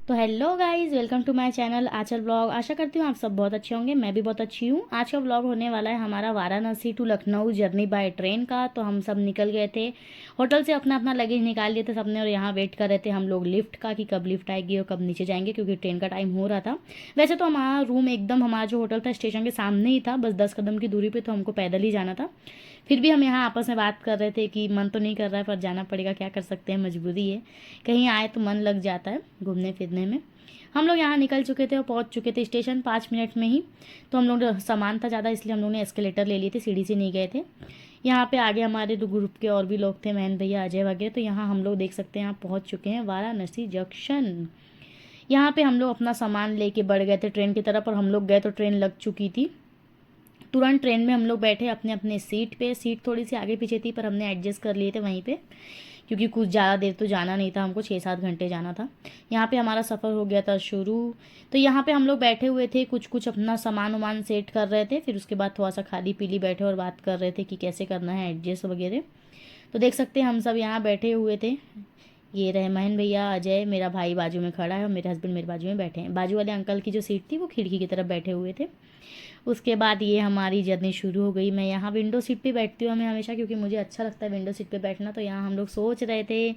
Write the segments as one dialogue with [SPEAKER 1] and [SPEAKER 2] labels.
[SPEAKER 1] तो hello guys, welcome to my channel Anchal blog. आशा करती हूँ आप सब बहुत अच्छे होंगे। मैं भी बहुत अच्छी हूँ। आज का ब्लॉग होने वाला है हमारा Varanasi to Lucknow journey by train का। तो हम सब निकल गए थे होटल से, अपना अपना लगेज निकाल लिए थे सबने, और यहाँ वेट कर रहे थे हम लोग लिफ्ट का कि कब लिफ्ट आएगी और कब नीचे जाएंगे, क्योंकि ट्रेन का टाइम हो रहा था। वैसे तो हमारा रूम एकदम, हमारा जो होटल था स्टेशन के सामने ही था, बस 10 कदम की दूरी पर, तो हमको पैदल ही जाना था। फिर भी हम यहाँ आपस में बात कर रहे थे कि मन तो नहीं कर रहा है पर जाना पड़ेगा, क्या कर सकते हैं, मजबूरी है। कहीं आए तो मन लग जाता है घूमने फिरने में। हम लोग यहाँ निकल चुके थे और पहुँच चुके थे स्टेशन 5 मिनट में ही। तो हम लोग, सामान था ज़्यादा इसलिए हम लोग ने एस्केलेटर ले लिए थे, सीढ़ी से नहीं गए थे। यहाँ पे आगे हमारे ग्रुप के और भी लोग थे, महन भैया, अजय वगैरह। तो यहाँ हम लोग देख सकते हैं, यहाँ पहुँच चुके हैं वाराणसी जंक्शन। यहाँ पे हम लोग अपना सामान लेके बढ़ गए थे ट्रेन की तरफ, और हम लोग गए तो ट्रेन लग चुकी थी। तुरंत ट्रेन में हम लोग बैठे अपने अपने सीट पे। सीट थोड़ी सी आगे पीछे थी पर हमने एडजस्ट कर लिए थे वहीं पे, क्योंकि कुछ ज़्यादा देर तो जाना नहीं था, हमको 6-7 घंटे जाना था। यहाँ पे हमारा सफ़र हो गया था शुरू। तो यहाँ पे हम लोग बैठे हुए थे, कुछ कुछ अपना सामान वामान सेट कर रहे थे। फिर उसके बाद थोड़ा सा खाली पीली बैठे और बात कर रहे थे कि कैसे करना है एडजस्ट वगैरह। तो देख सकते हैं हम सब यहाँ बैठे हुए थे। ये रहे महन भैया, अजय, मेरा भाई बाजू में खड़ा है और मेरे हस्बैंड मेरे बाजू में बैठे हैं। बाजू वाले अंकल की जो सीट थी वो खिड़की की तरफ बैठे हुए थे। उसके बाद ये हमारी जर्नी शुरू हो गई। मैं यहाँ विंडो सीट पे बैठती हूँ मैं हमेशा, क्योंकि मुझे अच्छा लगता है विंडो सीट पे बैठना। तो यहाँ हम लोग सोच रहे थे,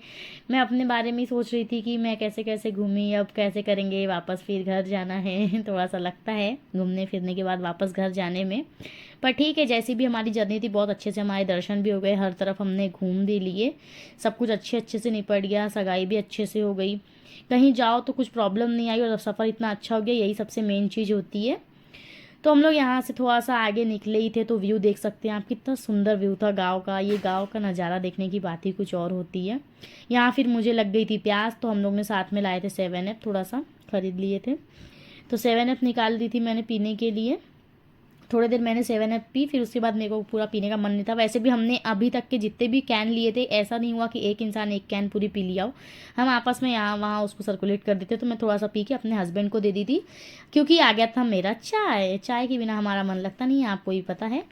[SPEAKER 1] मैं अपने बारे में ही सोच रही थी कि मैं कैसे कैसे घूमी, अब कैसे करेंगे, वापस फिर घर जाना है। थोड़ा सा लगता है घूमने फिरने के बाद वापस घर जाने में, पर ठीक है, जैसी भी हमारी जर्नी थी बहुत अच्छे से हमारे दर्शन भी हो गए, हर तरफ हमने घूम भी लिए, सब कुछ अच्छे अच्छे से निपट गया, सगाई भी अच्छे से हो गई। कहीं जाओ तो कुछ प्रॉब्लम नहीं आई और सफ़र इतना अच्छा हो गया, यही सबसे मेन चीज़ होती है। तो हम लोग यहाँ से थोड़ा सा आगे निकले ही थे तो व्यू देख सकते हैं आप, कितना सुंदर व्यू था गांव का। ये गांव का नज़ारा देखने की बात ही कुछ और होती है। यहाँ फिर मुझे लग गई थी प्यास, तो हम लोग ने साथ में लाए थे 7 अप, थोड़ा सा ख़रीद लिए थे। तो 7 अप निकाल दी थी मैंने पीने के लिए। थोड़ी देर मैंने 7 अप पी, फिर उसके बाद मेरे को पूरा पीने का मन नहीं था। वैसे भी हमने अभी तक के जितने भी कैन लिए थे, ऐसा नहीं हुआ कि एक इंसान एक कैन पूरी पी लिया हो। हम आपस में यहाँ वहाँ उसको सर्कुलेट कर देते। तो मैं थोड़ा सा पी के अपने हस्बैंड को दे दी थी, क्योंकि आ गया था मेरा चाय। चाय के बिना हमारा मन लगता नहीं है, आपको ही पता है।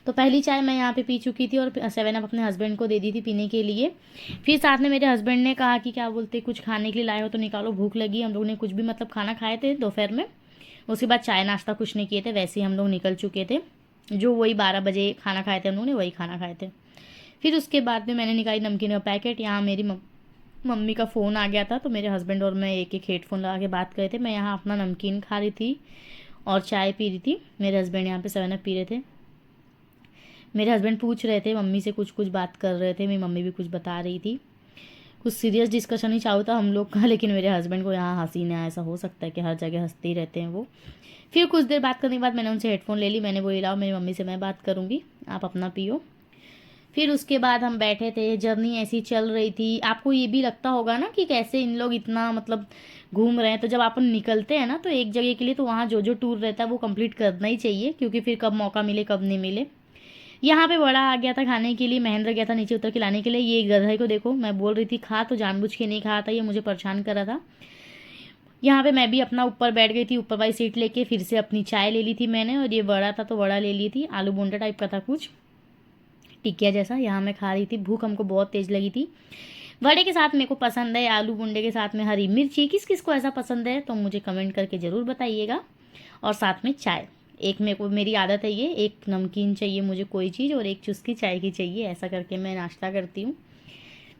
[SPEAKER 1] तो पहली चाय मैं यहाँ पे पी चुकी थी और 7 अप अपने हस्बैंड को दे दी थी पीने के लिए। फिर साथ में मेरे हस्बैंड ने कहा कि क्या बोलते, कुछ खाने के लिए लाए हो तो निकालो, भूख लगी। हम लोग ने कुछ भी मतलब खाना खाए थे दोपहर में, उसके बाद चाय नाश्ता कुछ नहीं किए थे, वैसे ही हम लोग निकल चुके थे। जो वही 12 बजे खाना खाए थे हम लोगों ने, वही खाना खाए थे। फिर उसके बाद में मैंने निकाली नमकीन का पैकेट। यहाँ मेरी मम्मी का फ़ोन आ गया था, तो मेरे हस्बैंड और मैं एक एक हेडफोन लगा के बात कर रहे थे। मैं यहाँ अपना नमकीन खा रही थी और चाय पी रही थी। मेरे हस्बैंड यहाँ पे 7 अप पी रहे थे। मेरे हस्बैंड पूछ रहे थे मम्मी से, कुछ कुछ बात कर रहे थे, मेरी मम्मी भी कुछ बता रही थी। कुछ सीरियस डिस्कशन ही चाहू था हम लोग का, लेकिन मेरे हस्बैंड को यहाँ हंसी नहीं आया। ऐसा हो सकता है कि हर जगह हंसते ही रहते हैं वो। फिर कुछ देर बात करने के बाद मैंने उनसे हेडफोन ले ली। मैंने बोली लाओ, मेरी मम्मी से मैं बात करूँगी, आप अपना पियो। फिर उसके बाद हम बैठे थे, जर्नी ऐसी चल रही थी। आपको ये भी लगता होगा ना कि कैसे इन लोग इतना मतलब घूम रहे हैं। तो जब अपन निकलते हैं ना तो एक जगह के लिए, तो वहाँ जो जो टूर रहता है वो कंप्लीट करना ही चाहिए, क्योंकि फिर कब मौका मिले कब नहीं मिले। यहाँ पे बड़ा आ गया था खाने के लिए, महेंद्र गया था नीचे उतर के लाने के लिए। ये गधे को देखो, मैं बोल रही थी खा, तो जानबूझ के नहीं खाया था, ये मुझे परेशान कर रहा था। यहाँ पे मैं भी अपना ऊपर बैठ गई थी, ऊपर वाली सीट लेके। फिर से अपनी चाय ले ली थी मैंने, और ये बड़ा था तो बड़ा ले ली थी, आलू बोंडा टाइप का था कुछ, टिकिया जैसा। यहाँ मैं खा रही थी, भूख हमको बहुत तेज़ लगी थी। वड़े के साथ मेरे को पसंद है, आलू बूंदे के साथ में हरी मिर्ची। किस किस को ऐसा पसंद है तो मुझे कमेंट करके ज़रूर बताइएगा। और साथ में चाय, एक मेरे को, मेरी आदत है ये, एक नमकीन चाहिए मुझे कोई चीज़ और एक चुस्की चाय की चाहिए। ऐसा करके मैं नाश्ता करती हूँ,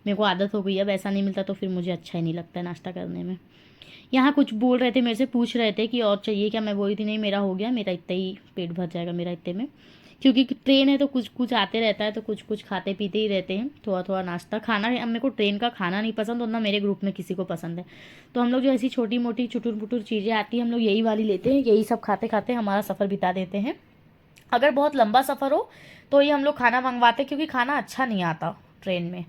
[SPEAKER 1] मेरे को आदत हो गई। अब ऐसा नहीं मिलता तो फिर मुझे अच्छा ही नहीं लगता है नाश्ता करने में। यहाँ कुछ बोल रहे थे मेरे से, पूछ रहे थे कि और चाहिए क्या। मैं बोली थी नहीं, मेरा हो गया, मेरा इतना ही पेट भर जाएगा मेरा इतने में। क्योंकि ट्रेन है तो कुछ कुछ आते रहता है, तो कुछ कुछ खाते पीते ही रहते हैं, थोड़ा थोड़ा नाश्ता खाना। अब मेरे को ट्रेन का खाना नहीं पसंद और ना मेरे ग्रुप में किसी को पसंद है। तो हम लोग जो ऐसी छोटी मोटी चुटुर पुटुर चीज़ें आती हैं, हम लोग यही वाली लेते हैं, यही सब खाते खाते हमारा सफ़र बिता देते हैं। अगर बहुत लंबा सफ़र हो तो ये हम लोग खाना मंगवाते, क्योंकि खाना अच्छा नहीं आता ट्रेन में।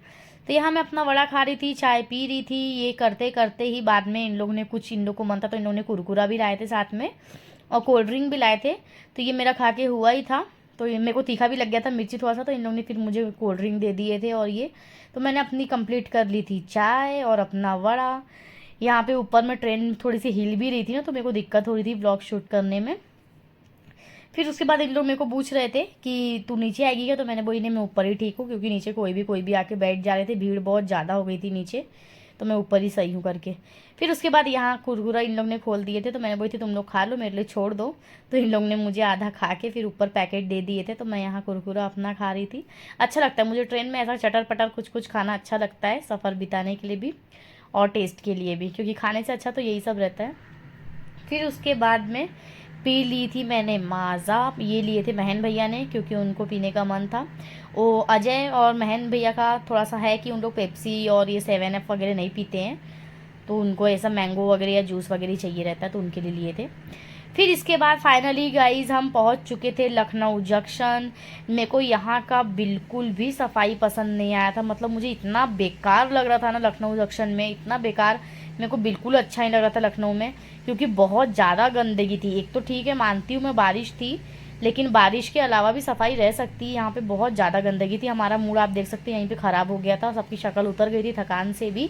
[SPEAKER 1] तो यहाँ मैं अपना वड़ा खा रही थी, चाय पी रही थी। ये करते करते ही बाद में इन लोगों ने कुछ, इन लोग को मन था तो इन्होंने कुरकुरा भी लाए थे साथ में, और कोल्ड ड्रिंक भी लाए थे। तो ये मेरा खा के हुआ ही था, तो ये मेरे को तीखा भी लग गया था, मिर्ची थोड़ा सा, तो इन लोगों ने फिर मुझे कोल्ड ड्रिंक दे दिए थे। और ये तो मैंने अपनी कंप्लीट कर ली थी चाय और अपना वड़ा। यहाँ पे ऊपर में ट्रेन थोड़ी सी हिल भी रही थी ना, तो मेरे को दिक्कत हो रही थी ब्लॉग शूट करने में। फिर उसके बाद इन लोग मेरे को पूछ रहे थे कि तू नीचे आएगी क्या, तो मैंने बोली नहीं, मैं ऊपर ही ठीक हूँ, क्योंकि नीचे कोई भी आके बैठ जा रहे थे, भीड़ बहुत ज़्यादा हो गई थी नीचे। तो मैं ऊपर ही सही हूँ करके। फिर उसके बाद यहाँ कुरकुरा इन लोग ने खोल दिए थे, तो मैंने बोली थी तुम लोग खा लो, मेरे लिए छोड़ दो। तो इन लोग ने मुझे आधा खा के फिर ऊपर पैकेट दे दिए थे, तो मैं यहाँ कुरकुरा अपना खा रही थी। अच्छा लगता है मुझे ट्रेन में ऐसा चटर पटर कुछ कुछ खाना अच्छा लगता है, सफ़र बिताने के लिए भी और टेस्ट के लिए भी, क्योंकि खाने से अच्छा तो यही सब रहता है। फिर उसके बाद में पी ली थी मैंने माज़ा। ये लिए थे महन भैया ने, क्योंकि उनको पीने का मन था। वो अजय और महन भैया का थोड़ा सा है कि उन लोग पेप्सी और ये 7 अप वगैरह नहीं पीते हैं, तो उनको ऐसा मैंगो वगैरह या जूस वगैरह चाहिए रहता है, तो उनके लिए लिए थे। फिर इसके बाद फाइनली गाइज हम पहुंच चुके थे लखनऊ जंक्शन। मेरे को यहाँ का बिल्कुल भी सफाई पसंद नहीं आया था, मतलब मुझे इतना बेकार लग रहा था ना लखनऊ जंक्शन में, इतना बेकार, मेरे को बिल्कुल अच्छा नहीं लग रहा था लखनऊ में, क्योंकि बहुत ज़्यादा गंदगी थी। एक तो ठीक है, मानती हूँ मैं, बारिश थी, लेकिन बारिश के अलावा भी सफाई रह सकती है, यहाँ पे बहुत ज़्यादा गंदगी थी। हमारा मूड आप देख सकते हैं यहीं पे ख़राब हो गया था, सबकी शक्ल उतर गई थी थकान से भी।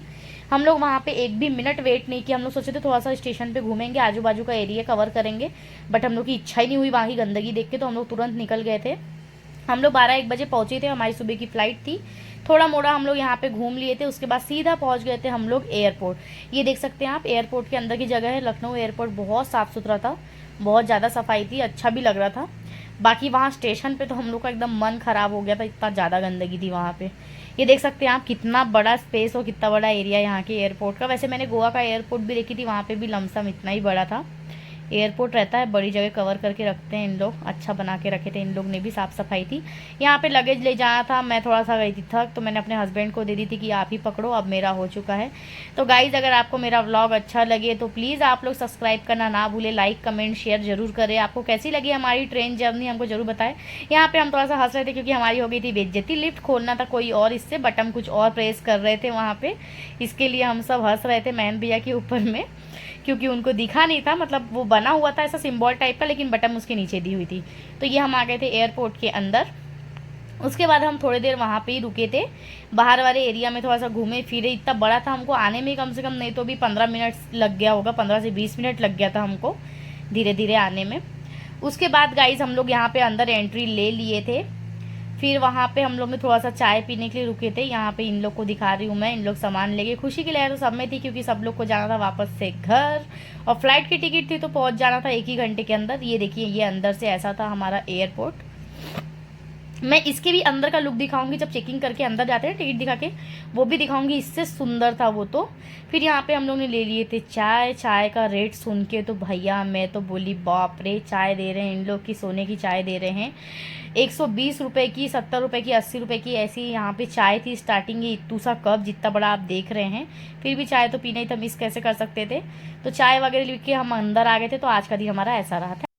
[SPEAKER 1] हम लोग वहाँ पे एक भी मिनट वेट नहीं किया, हम लोग सोचे थे थोड़ा सा स्टेशन पे घूमेंगे, आजू बाजू का एरिया कवर करेंगे, बट हम लोग की इच्छा ही नहीं हुई वहाँ की गंदगी देख के, तो हम लोग तुरंत निकल गए थे। हम लोग 12-1 बजे पहुँचे थे, हमारी सुबह की फ़्लाइट थी। थोड़ा मोड़ा हम लोग यहाँ पे घूम लिए थे, उसके बाद सीधा पहुँच गए थे हम लोग एयरपोर्ट। ये देख सकते हैं आप, एयरपोर्ट के अंदर की जगह है। लखनऊ एयरपोर्ट बहुत साफ़ सुथरा था, बहुत ज़्यादा सफाई थी, अच्छा भी लग रहा था। बाकी वहाँ स्टेशन पे तो हम लोग का एकदम मन ख़राब हो गया था, इतना ज़्यादा गंदगी थी वहाँ पे। ये देख सकते हैं आप कितना बड़ा स्पेस और कितना बड़ा एरिया यहाँ के एयरपोर्ट का। वैसे मैंने गोवा का एयरपोर्ट भी देखी थी, वहाँ पे भी लमसम इतना ही बड़ा था। एयरपोर्ट रहता है, बड़ी जगह कवर करके रखते हैं इन लोग, अच्छा बना के रखे थे इन लोग ने भी, साफ़ सफाई थी। यहाँ पे लगेज ले जाना था, मैं थोड़ा सा गई थी थक, तो मैंने अपने हस्बैंड को दे दी थी कि आप ही पकड़ो, अब मेरा हो चुका है। तो गाइज़ अगर आपको मेरा व्लॉग अच्छा लगे तो प्लीज़ आप लोग सब्सक्राइब करना ना भूलें, लाइक कमेंट शेयर ज़रूर करें। आपको कैसी लगी हमारी ट्रेन जर्नी हमको ज़रूर बताएं। यहाँ पर हम थोड़ा सा हंस रहे थे क्योंकि हमारी हो गई थी बेइज्जती, लिफ्ट खोलना था कोई और इससे, बट हम कुछ और प्रेस कर रहे थे वहाँ पर, इसके लिए हम सब हंस रहे थे महन भैया के ऊपर में, क्योंकि उनको दिखा नहीं था, मतलब वो बना हुआ था ऐसा सिंबल टाइप का, लेकिन बटन उसके नीचे दी हुई थी। तो ये हम आ गए थे एयरपोर्ट के अंदर। उसके बाद हम थोड़ी देर वहाँ पे ही रुके थे, बाहर वाले एरिया में थोड़ा सा घूमे फिरे। इतना बड़ा था, हमको आने में कम से कम नहीं तो भी 15 मिनट लग गया होगा, 15 से 20 मिनट लग गया था हमको धीरे धीरे आने में। उसके बाद गाइज हम लोग यहाँ पे अंदर एंट्री ले लिए थे। फिर वहाँ पे हम लोग ने थोड़ा सा चाय पीने के लिए रुके थे। यहाँ पे इन लोग को दिखा रही हूँ मैं, इन लोग सामान लेके, खुशी की लहर तो सब में थी क्योंकि सब लोग को जाना था वापस से घर, और फ्लाइट की टिकट थी तो पहुँच जाना था 1 ही घंटे के अंदर। ये देखिए, ये अंदर से ऐसा था हमारा एयरपोर्ट। मैं इसके भी अंदर का लुक दिखाऊंगी, जब चेकिंग करके अंदर जाते हैं टिकट दिखा के, वो भी दिखाऊंगी, इससे सुंदर था वो तो। फिर यहाँ पे हम लोग ने ले लिए थे चाय। चाय का रेट सुन के तो भैया मैं तो बोली बाप रे, चाय दे रहे हैं इन लोग की, सोने की चाय दे रहे हैं। 120 रुपये की, 70 रुपये की, 80 रुपये की, ऐसी यहाँ पे चाय थी स्टार्टिंग। ये इतू सा कप जितना बड़ा आप देख रहे हैं, फिर भी चाय तो पीना ही था, मिस कैसे कर सकते थे। तो चाय वगैरह लेके हम अंदर आ गए थे। तो आज का दिन हमारा ऐसा रहा था।